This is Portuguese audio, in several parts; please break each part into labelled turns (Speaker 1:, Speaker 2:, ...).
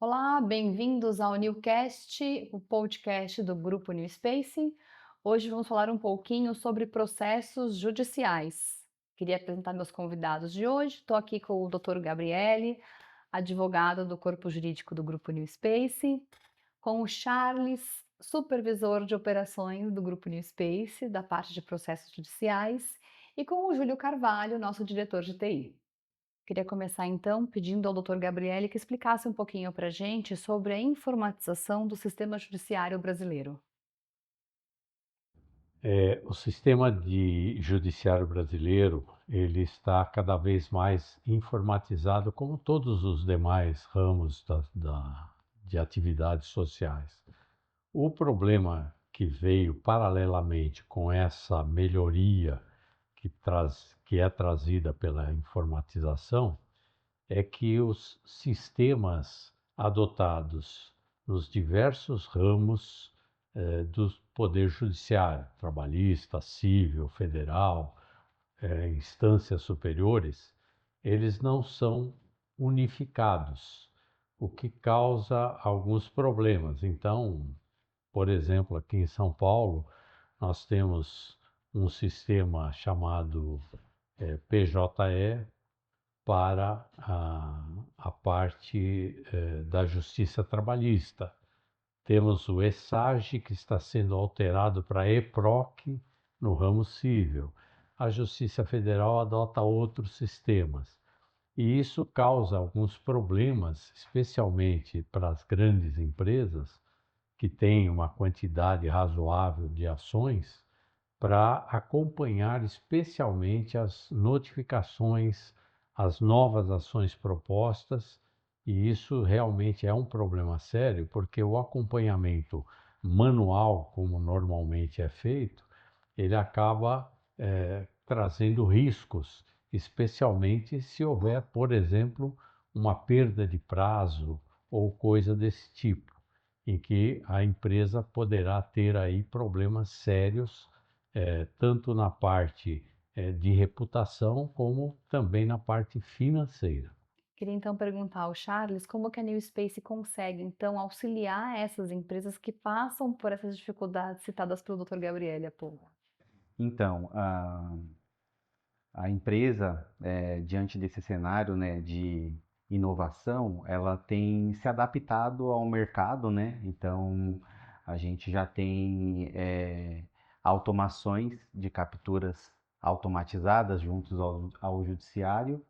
Speaker 1: Olá, bem-vindos ao Newcast, o podcast do Grupo New Space. Hoje vamos falar um pouquinho sobre processos judiciais. Queria apresentar meus convidados de hoje. Estou aqui com o Dr. Gabriele, advogado do Corpo Jurídico do Grupo New Space, com o Charles, supervisor de operações do Grupo New Space, da parte de processos judiciais, e com o Júlio Carvalho, nosso diretor de TI. Queria começar então pedindo ao Dr. Gabriele que explicasse um pouquinho para a gente sobre a informatização do sistema judiciário brasileiro.
Speaker 2: O sistema de judiciário brasileiro, ele está cada vez mais informatizado, como todos os demais ramos de atividades sociais. O problema que veio paralelamente com essa melhoria que é trazida pela informatização é que os sistemas adotados nos diversos ramos do Poder Judiciário, trabalhista, civil, federal, instâncias superiores, eles não são unificados, o que causa alguns problemas. Então, por exemplo, aqui em São Paulo, nós temos um sistema chamado PJE para a parte da justiça trabalhista. Temos o ESAGE, que está sendo alterado para EPROC no ramo civil. A Justiça Federal adota outros sistemas. E isso causa alguns problemas, especialmente para as grandes empresas, que têm uma quantidade razoável de ações, para acompanhar especialmente as notificações, as novas ações propostas, e isso realmente é um problema sério, porque o acompanhamento manual, como normalmente é feito, ele acaba trazendo riscos, especialmente se houver, por exemplo, uma perda de prazo ou coisa desse tipo, em que a empresa poderá ter aí problemas sérios tanto na parte de reputação, como também na parte financeira.
Speaker 1: Queria então perguntar ao Charles como que a New Space consegue então auxiliar essas empresas que passam por essas dificuldades citadas pelo Dr. Gabriele há pouco.
Speaker 3: Então, a empresa, diante desse cenário, né, de inovação, ela tem se adaptado ao mercado, né? Então, a gente já tem automações de capturas automatizadas juntos ao judiciário,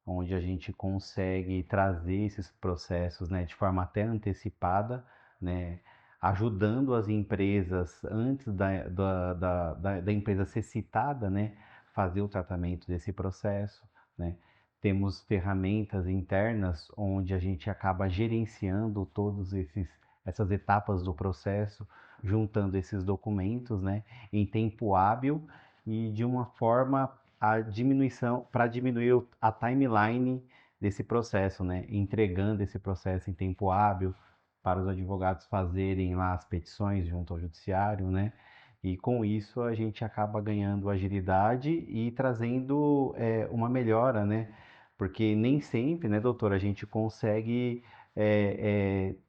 Speaker 3: onde a gente consegue trazer esses processos, né, de forma até antecipada, né, ajudando as empresas antes da empresa ser citada, né, fazer o tratamento desse processo, né. Temos ferramentas internas onde a gente acaba gerenciando essas etapas do processo, juntando esses documentos, né, em tempo hábil e de uma forma a diminuição, para diminuir a timeline desse processo, né? Entregando esse processo em tempo hábil para os advogados fazerem lá as petições junto ao judiciário, né? E com isso a gente acaba ganhando agilidade e trazendo uma melhora, né? Porque nem sempre, né, doutor, a gente consegue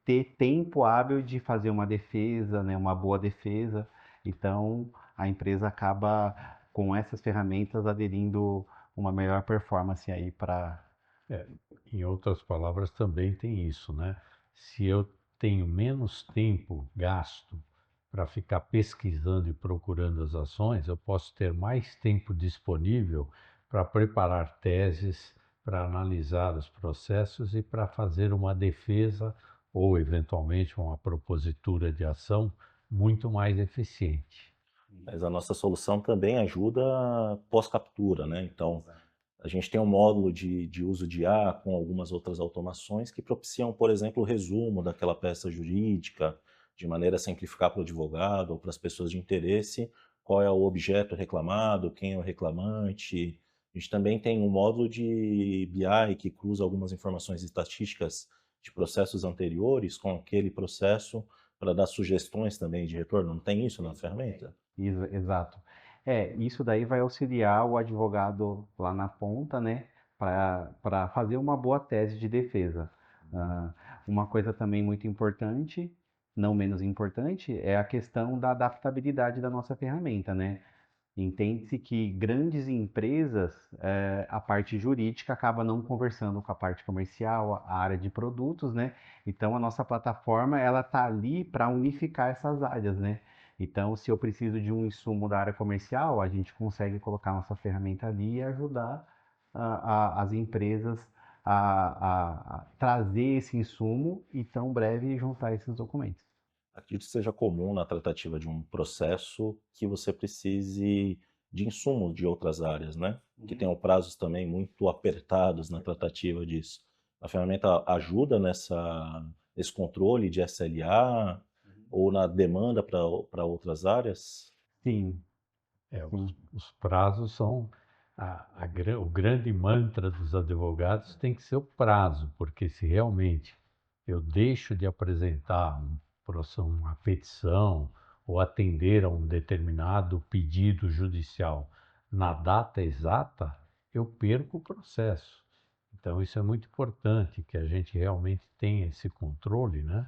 Speaker 3: ter tempo hábil de fazer uma defesa, né? Uma boa defesa. Então a empresa acaba com essas ferramentas aderindo uma melhor performance aí para.
Speaker 2: É, em outras palavras, também tem isso, né? Se eu tenho menos tempo gasto para ficar pesquisando e procurando as ações, eu posso ter mais tempo disponível para preparar teses, para analisar os processos e para fazer uma defesa ou, eventualmente, uma propositura de ação muito mais eficiente.
Speaker 4: Mas a nossa solução também ajuda pós-captura, né? Então, a gente tem um módulo de uso de IA com algumas outras automações que propiciam, por exemplo, o resumo daquela peça jurídica, de maneira a simplificar para o advogado ou para as pessoas de interesse, qual é o objeto reclamado, quem é o reclamante. A gente também tem um módulo de BI que cruza algumas informações estatísticas de processos anteriores com aquele processo para dar sugestões também de retorno. Não tem isso na ferramenta?
Speaker 3: Exato. Isso daí vai auxiliar o advogado lá na ponta, né? para fazer uma boa tese de defesa. Ah, uma coisa também muito importante, não menos importante, é a questão da adaptabilidade da nossa ferramenta, né? Entende-se que grandes empresas, a parte jurídica acaba não conversando com a parte comercial, a área de produtos, né? Então a nossa plataforma ela tá ali para unificar essas áreas, né? Então, se eu preciso de um insumo da área comercial, a gente consegue colocar nossa ferramenta ali e ajudar as empresas a trazer esse insumo e tão breve juntar esses documentos.
Speaker 4: Acredito que seja comum na tratativa de um processo que você precise de insumos de outras áreas, né? Que tenham prazos também muito apertados na tratativa disso. A ferramenta ajuda nesse controle de SLA ou na demanda para outras áreas?
Speaker 3: Sim, sim.
Speaker 2: Os prazos são o grande mantra dos advogados tem que ser o prazo, porque se realmente eu deixo de apresentar uma petição ou atender a um determinado pedido judicial na data exata, eu perco o processo. Então isso é muito importante que a gente realmente tenha esse controle, né?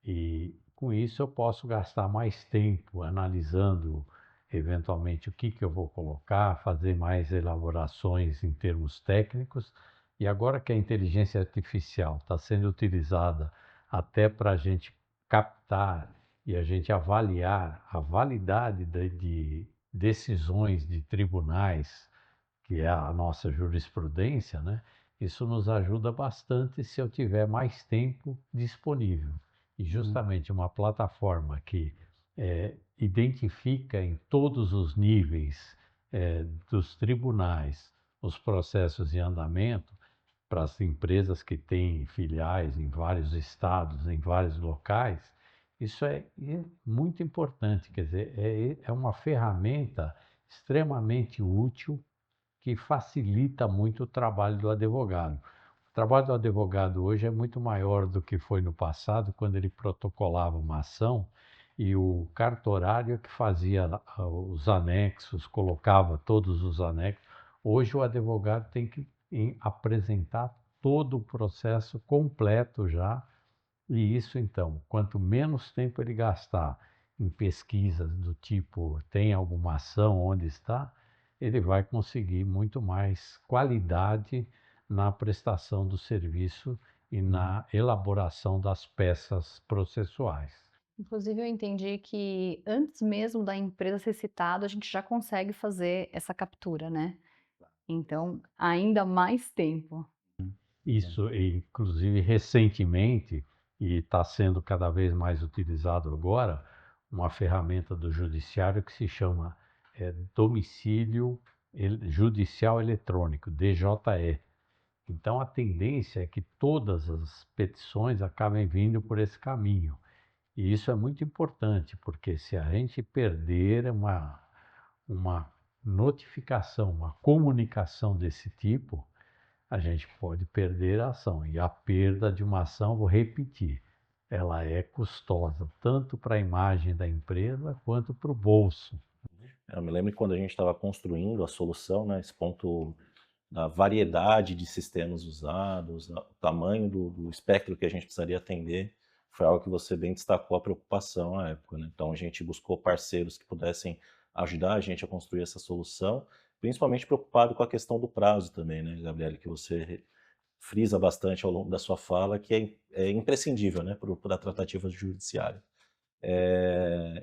Speaker 2: E com isso eu posso gastar mais tempo analisando eventualmente o que eu vou colocar, fazer mais elaborações em termos técnicos. E agora que a inteligência artificial está sendo utilizada até para a gente captar e a gente avaliar a validade de decisões de tribunais, que é a nossa jurisprudência, né? Isso nos ajuda bastante se eu tiver mais tempo disponível. E justamente uma plataforma que identifica em todos os níveis dos tribunais os processos em andamento para as empresas que têm filiais em vários estados, em vários locais, isso é muito importante. Quer dizer, é uma ferramenta extremamente útil que facilita muito o trabalho do advogado. O trabalho do advogado hoje é muito maior do que foi no passado, quando ele protocolava uma ação e o cartorário que fazia os anexos, colocava todos os anexos. Hoje o advogado tem que apresentar todo o processo completo já, e isso então, quanto menos tempo ele gastar em pesquisas do tipo tem alguma ação, onde está, ele vai conseguir muito mais qualidade na prestação do serviço e na elaboração das peças processuais.
Speaker 1: Inclusive, eu entendi que antes mesmo da empresa ser citada, a gente já consegue fazer essa captura, né? Então, ainda mais tempo.
Speaker 2: Isso, inclusive recentemente, e está sendo cada vez mais utilizado agora, uma ferramenta do judiciário que se chama Domicílio Judicial Eletrônico, DJE. Então a tendência é que todas as petições acabem vindo por esse caminho. E isso é muito importante, porque se a gente perder uma notificação, uma comunicação desse tipo, a gente pode perder a ação. E a perda de uma ação, vou repetir, ela é custosa, tanto para a imagem da empresa quanto para o bolso.
Speaker 4: Eu me lembro que quando a gente estava construindo a solução, né, esse ponto da variedade de sistemas usados, o tamanho do espectro que a gente precisaria atender, foi algo que você bem destacou a preocupação à época, né? Então a gente buscou parceiros que pudessem ajudar a gente a construir essa solução, principalmente preocupado com a questão do prazo também, né, Gabriele, que você frisa bastante ao longo da sua fala, que é imprescindível, né, para a tratativa judiciária.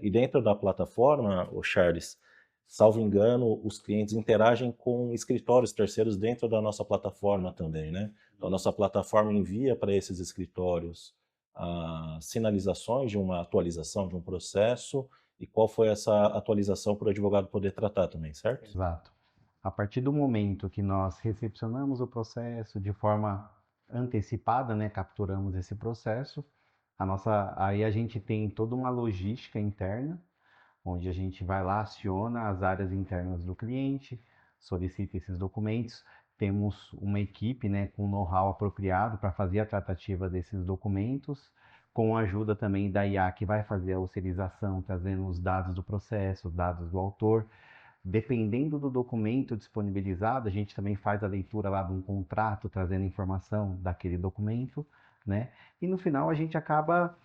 Speaker 4: E dentro da plataforma, o Charles, salvo engano, os clientes interagem com escritórios terceiros dentro da nossa plataforma também, né? Então, a nossa plataforma envia para esses escritórios sinalizações de uma atualização de um processo e qual foi essa atualização para o advogado poder tratar também, certo?
Speaker 3: Exato. A partir do momento que nós recepcionamos o processo de forma antecipada, né, capturamos esse processo, aí a gente tem toda uma logística interna, onde a gente vai lá, aciona as áreas internas do cliente, solicita esses documentos, temos uma equipe, né, com know-how apropriado para fazer a tratativa desses documentos, com a ajuda também da IA que vai fazer a autorização, trazendo os dados do processo, os dados do autor. Dependendo do documento disponibilizado, a gente também faz a leitura lá de um contrato, trazendo informação daquele documento, né? E no final a gente acaba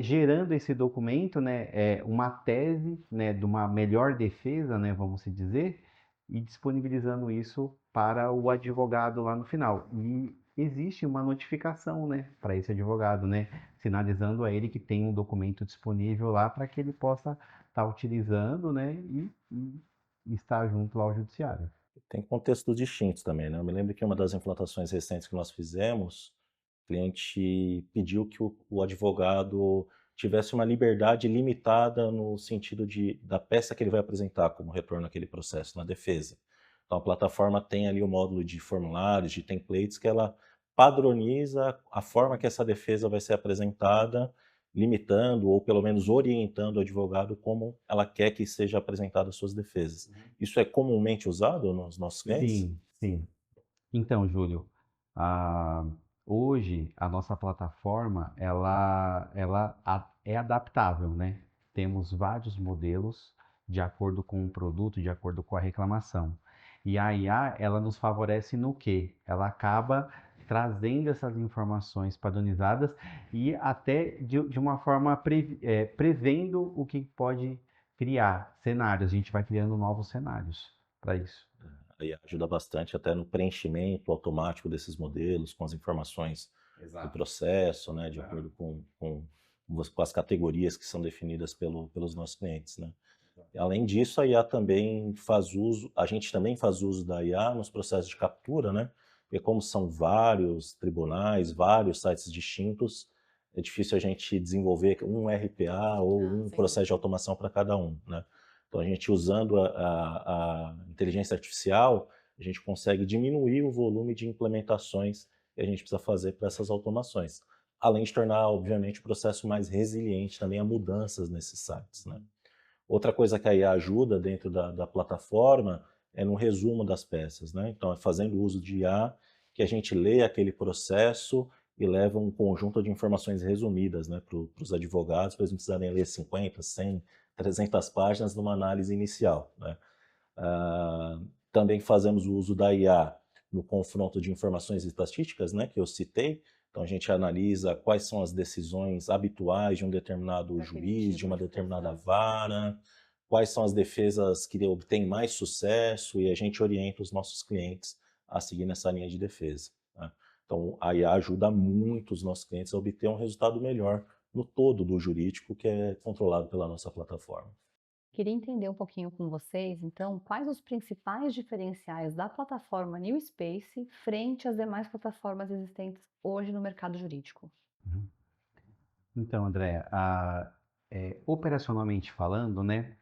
Speaker 3: gerando esse documento, né? Uma tese, né? De uma melhor defesa, né? Vamos se dizer, e disponibilizando isso para o advogado lá no final. E existe uma notificação, né? Para esse advogado, né? Sinalizando a ele que tem um documento disponível lá para que ele possa estar utilizando, né? E estar junto ao judiciário.
Speaker 4: Tem contextos distintos também, né? Eu me lembro que uma das implantações recentes que nós fizemos, o cliente pediu que o advogado tivesse uma liberdade limitada no sentido da peça que ele vai apresentar como retorno àquele processo na defesa. Então, a plataforma tem ali o módulo de formulários, de templates, que ela padroniza a forma que essa defesa vai ser apresentada, limitando ou pelo menos orientando o advogado como ela quer que seja apresentada as suas defesas. Isso é comumente usado nos nossos clientes?
Speaker 3: Sim, sim. Então, Júlio, ah, hoje a nossa plataforma é adaptável, né? Temos vários modelos de acordo com o produto, de acordo com a reclamação. E a IA, ela nos favorece no quê? Ela acaba trazendo essas informações padronizadas e até de uma forma prevendo o que pode criar cenários. A gente vai criando novos cenários para isso.
Speaker 4: Aí ajuda bastante até no preenchimento automático desses modelos, com as informações do processo, né, de acordo com as categorias que são definidas pelos nossos clientes, né. Além disso, a IA também faz uso, a gente também faz uso da IA nos processos de captura, né, porque como são vários tribunais, vários sites distintos, é difícil a gente desenvolver um RPA ou um processo de automação para cada um, né. Então, a gente usando a inteligência artificial, a gente consegue diminuir o volume de implementações que a gente precisa fazer para essas automações, além de tornar, obviamente, o processo mais resiliente também a mudanças nesses sites, né. Outra coisa que a IA ajuda dentro da plataforma é no resumo das peças, né. Então, é fazendo uso de IA que a gente lê aquele processo e leva um conjunto de informações resumidas, né, para os advogados, para eles não precisarem ler 50, 100, 300 páginas numa análise inicial, né. Também fazemos o uso da IA no confronto de informações estatísticas, né, que eu citei. Então, a gente analisa quais são as decisões habituais de um determinado juiz, de uma determinada vara, quais são as defesas que obtêm mais sucesso, e a gente orienta os nossos clientes a seguir nessa linha de defesa, né. Então, a IA ajuda muito os nossos clientes a obter um resultado melhor no todo do jurídico, que é controlado pela nossa plataforma.
Speaker 1: Queria entender um pouquinho com vocês, então, quais os principais diferenciais da plataforma New Space frente às demais plataformas existentes hoje no mercado jurídico?
Speaker 3: Uhum. Então, André, operacionalmente falando, né,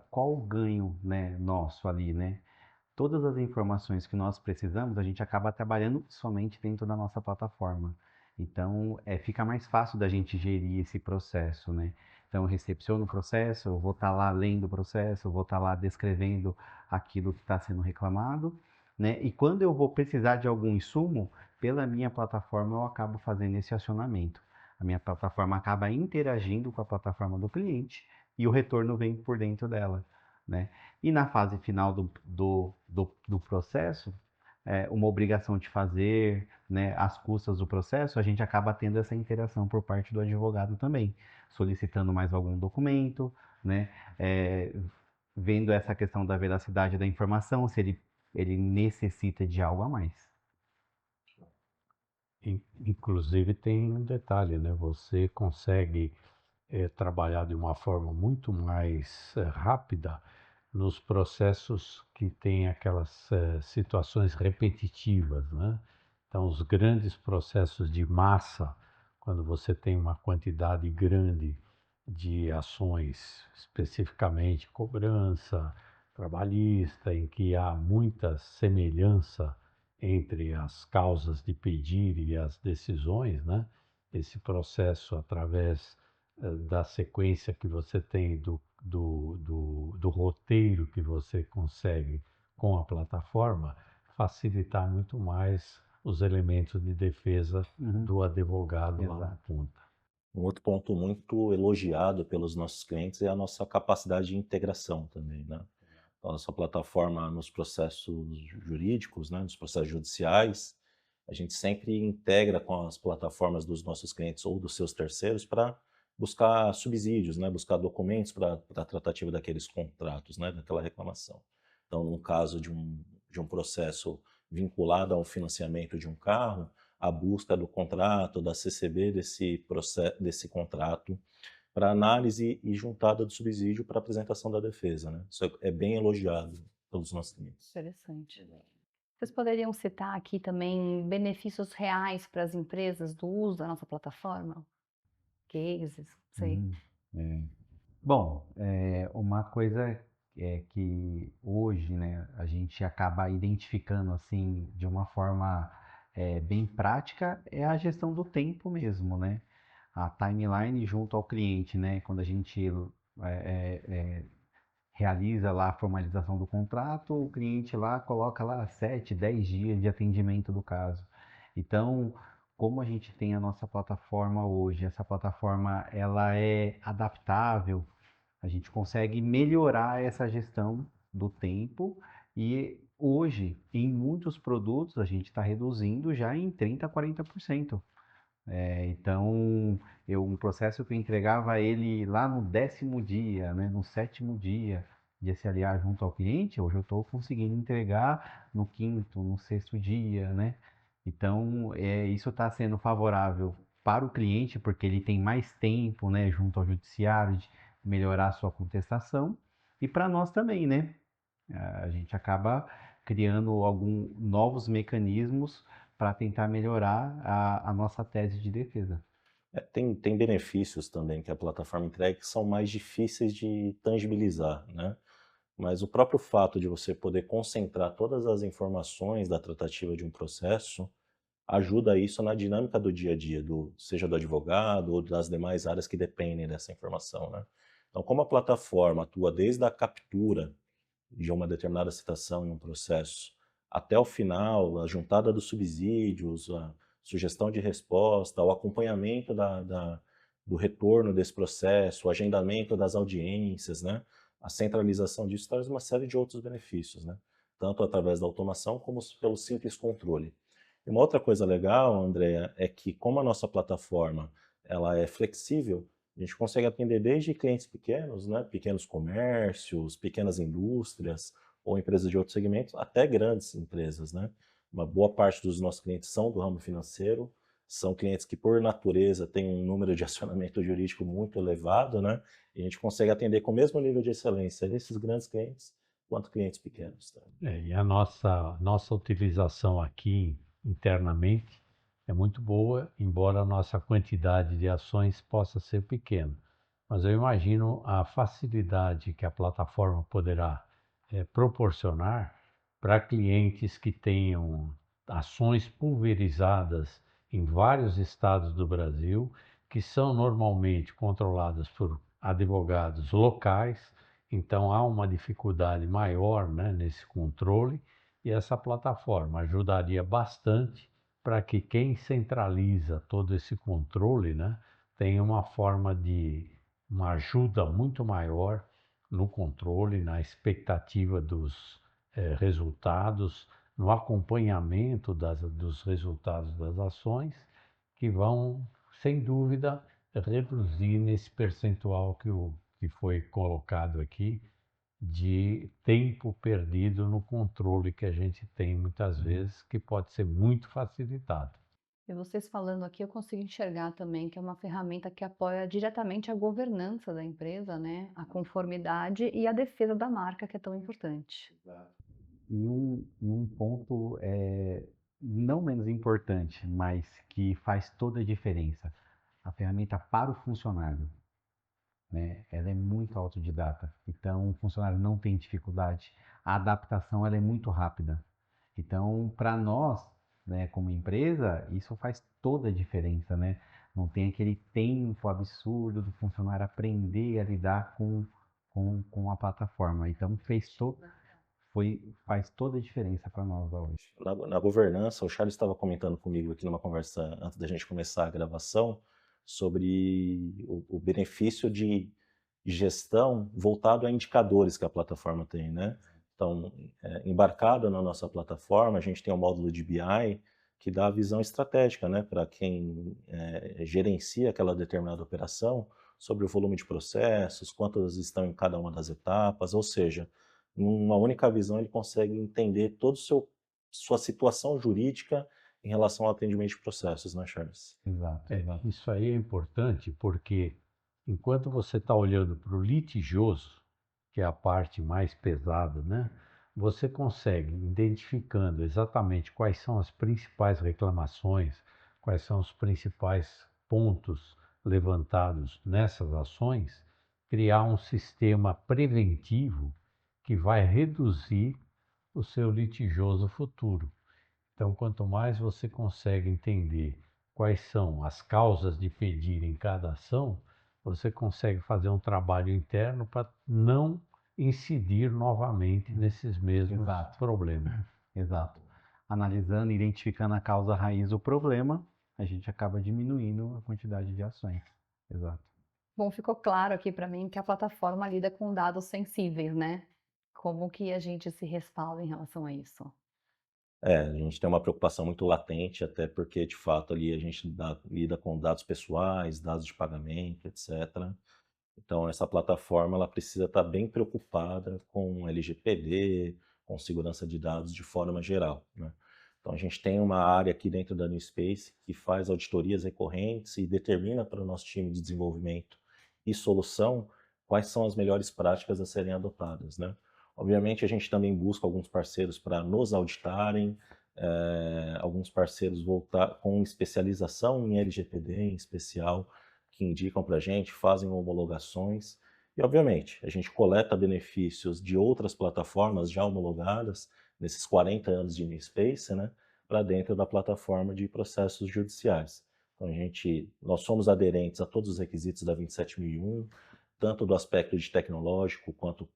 Speaker 3: qual o ganho, né, nosso ali, né? Todas as informações que nós precisamos, a gente acaba trabalhando somente dentro da nossa plataforma. Então, fica mais fácil da gente gerir esse processo, né? Então, eu recepciono o processo, eu vou estar lá lendo o processo, eu vou estar lá descrevendo aquilo que está sendo reclamado, né? E quando eu vou precisar de algum insumo, pela minha plataforma eu acabo fazendo esse acionamento. A minha plataforma acaba interagindo com a plataforma do cliente e o retorno vem por dentro dela, né? E na fase final do processo, uma obrigação de fazer, né, as custas do processo, a gente acaba tendo essa interação por parte do advogado também, solicitando mais algum documento, né, vendo essa questão da veracidade da informação, se ele necessita de algo a mais.
Speaker 2: Inclusive tem um detalhe, né? Você consegue trabalhar de uma forma muito mais rápida nos processos que têm aquelas situações repetitivas, né? Então, os grandes processos de massa, quando você tem uma quantidade grande de ações, especificamente cobrança trabalhista, em que há muita semelhança entre as causas de pedir e as decisões, né? Esse processo, através da sequência que você tem do roteiro que você consegue com a plataforma, facilitar muito mais os elementos de defesa do advogado lá na ponta.
Speaker 4: Um outro ponto muito elogiado pelos nossos clientes é a nossa capacidade de integração também, né? Então, a nossa plataforma nos processos jurídicos, né, nos processos judiciais, a gente sempre integra com as plataformas dos nossos clientes ou dos seus terceiros para buscar subsídios, né, buscar documentos para a tratativa daqueles contratos, né, daquela reclamação. Então, no caso de um processo vinculado ao financiamento de um carro, a busca do contrato, da CCB desse contrato, para análise e juntada do subsídio para apresentação da defesa, né? Isso é bem elogiado pelos nossos clientes.
Speaker 1: Interessante. Vocês poderiam citar aqui também benefícios reais para as empresas do uso da nossa plataforma? Cases, não sei.
Speaker 3: É. Bom, uma coisa é que hoje, né, a gente acaba identificando assim de uma forma bem prática é a gestão do tempo mesmo, né? A timeline junto ao cliente, né? Quando a gente realiza lá a formalização do contrato, o cliente lá coloca lá 7, 10 dias de atendimento do caso. Então, como a gente tem a nossa plataforma hoje, essa plataforma ela é adaptável, a gente consegue melhorar essa gestão do tempo e hoje, em muitos produtos, a gente está reduzindo já em 30% a 40%. Então, um processo que eu entregava ele lá no 10º dia, né, no 7º dia de SLA junto ao cliente, hoje eu estou conseguindo entregar no 5º, no 6º dia, né? Então, isso está sendo favorável para o cliente, porque ele tem mais tempo, né, junto ao judiciário de melhorar a sua contestação, e para nós também, né? A gente acaba criando alguns novos mecanismos para tentar melhorar a nossa tese de defesa.
Speaker 4: Tem benefícios também que a plataforma entrega que são mais difíceis de tangibilizar, né? Mas o próprio fato de você poder concentrar todas as informações da tratativa de um processo ajuda isso na dinâmica do dia a dia, seja do advogado ou das demais áreas que dependem dessa informação, né? Então, como a plataforma atua desde a captura de uma determinada citação em um processo até o final, a juntada dos subsídios, a sugestão de resposta, o acompanhamento do retorno desse processo, o agendamento das audiências, né? A centralização disso traz uma série de outros benefícios, né? Tanto através da automação como pelo simples controle. E uma outra coisa legal, Andrea, é que como a nossa plataforma ela é flexível, a gente consegue atender desde clientes pequenos, né, pequenos comércios, pequenas indústrias ou empresas de outros segmentos, até grandes empresas, né? Uma boa parte dos nossos clientes são do ramo financeiro, são clientes que por natureza têm um número de acionamento jurídico muito elevado, né? E a gente consegue atender com o mesmo nível de excelência esses grandes clientes quanto clientes pequenos. Tá?
Speaker 2: E a nossa utilização aqui internamente é muito boa, embora a nossa quantidade de ações possa ser pequena. Mas eu imagino a facilidade que a plataforma poderá proporcionar para clientes que tenham ações pulverizadas em vários estados do Brasil, que são normalmente controladas por advogados locais. Então há uma dificuldade maior, né, nesse controle, e essa plataforma ajudaria bastante para que quem centraliza todo esse controle, né, tenha uma forma de uma ajuda muito maior no controle, na expectativa dos resultados, no acompanhamento dos resultados das ações, que vão, sem dúvida, reduzir nesse percentual que foi colocado aqui, de tempo perdido no controle que a gente tem muitas vezes, que pode ser muito facilitado.
Speaker 1: E vocês falando aqui, eu consigo enxergar também que é uma ferramenta que apoia diretamente a governança da empresa, né? A conformidade e a defesa da marca, que é tão importante.
Speaker 3: E um ponto não menos importante, mas que faz toda a diferença, a ferramenta para o funcionário, né? Ela é muito autodidata, então o funcionário não tem dificuldade, a adaptação ela é muito rápida. Então, para nós, né, como empresa, isso faz toda a diferença, né? Não tem aquele tempo absurdo do funcionário aprender a lidar com a plataforma. Então, faz toda a diferença para nós hoje.
Speaker 4: Na governança, o Charles estava comentando comigo aqui numa conversa antes da gente começar a gravação sobre o benefício de e gestão voltado a indicadores que a plataforma tem, né? Então, embarcado na nossa plataforma, a gente tem um módulo de BI que dá a visão estratégica, né, para quem gerencia aquela determinada operação, sobre o volume de processos, quantos estão em cada uma das etapas, ou seja, numa única visão ele consegue entender toda sua situação jurídica em relação ao atendimento de processos, né, Charles?
Speaker 3: Exato, exato.
Speaker 2: Isso aí é importante porque enquanto você está olhando para o litigioso, que é a parte mais pesada, né? Você consegue, identificando exatamente quais são as principais reclamações, quais são os principais pontos levantados nessas ações, criar um sistema preventivo que vai reduzir o seu litigioso futuro. Então, quanto mais você consegue entender quais são as causas de pedir em cada ação, você consegue fazer um trabalho interno para não incidir novamente nesses mesmos
Speaker 3: Exato.
Speaker 2: problemas.
Speaker 3: Exato. Analisando, identificando a causa raiz do problema, a gente acaba diminuindo a quantidade de ações. Exato.
Speaker 1: Bom, ficou claro aqui para mim que a plataforma lida com dados sensíveis, né? Como que a gente se respalda em relação a isso?
Speaker 4: A gente tem uma preocupação muito latente, até porque, de fato, ali a gente lida com dados pessoais, dados de pagamento, etc. Então, essa plataforma ela precisa estar bem preocupada com LGPD, com segurança de dados de forma geral, né? Então, a gente tem uma área aqui dentro da New Space que faz auditorias recorrentes e determina para o nosso time de desenvolvimento e solução quais são as melhores práticas a serem adotadas, né? Obviamente, a gente também busca alguns parceiros para nos auditarem, alguns parceiros com especialização em LGPD em especial, que indicam para a gente, fazem homologações. E, obviamente, a gente coleta benefícios de outras plataformas já homologadas, nesses 40 anos de NewSpace, né, para dentro da plataforma de processos judiciais. Então, nós somos aderentes a todos os requisitos da 27001, tanto do aspecto de tecnológico quanto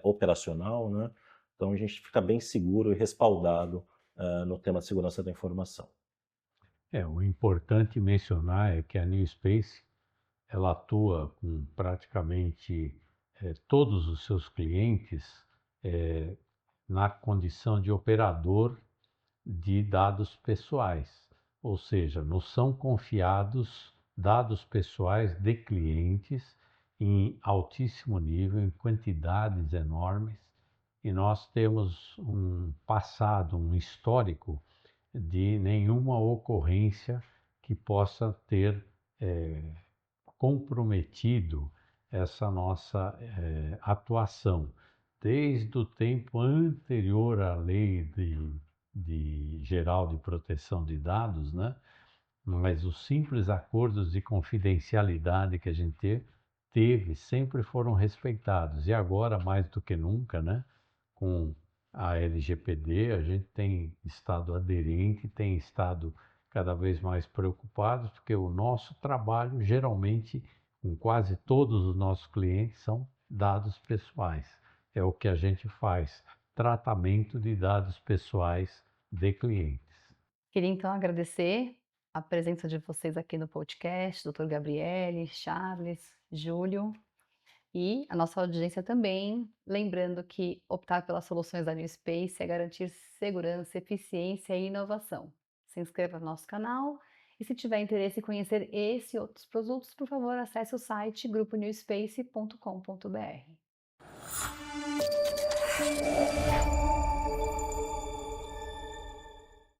Speaker 4: operacional, né? Então, a gente fica bem seguro e respaldado no tema de segurança da informação.
Speaker 2: O importante mencionar é que a New Space ela atua com praticamente todos os seus clientes na condição de operador de dados pessoais, ou seja, nos são confiados dados pessoais de clientes em altíssimo nível, em quantidades enormes, e nós temos um passado, um histórico de nenhuma ocorrência que possa ter comprometido essa nossa atuação. Desde o tempo anterior à lei geral de proteção de dados, né? Mas os simples acordos de confidencialidade que a gente teve sempre foram respeitados. E agora, mais do que nunca, né? Com a LGPD, a gente tem estado aderente, tem estado cada vez mais preocupados, porque o nosso trabalho, geralmente, com quase todos os nossos clientes, são dados pessoais. É o que a gente faz, tratamento de dados pessoais de clientes.
Speaker 1: Queria então agradecer a presença de vocês aqui no podcast, doutor Gabriele, Charles, Júlio, e a nossa audiência também, lembrando que optar pelas soluções da New Space é garantir segurança, eficiência e inovação. Se inscreva no nosso canal e se tiver interesse em conhecer esse e outros produtos, por favor, acesse o site gruponewspace.com.br.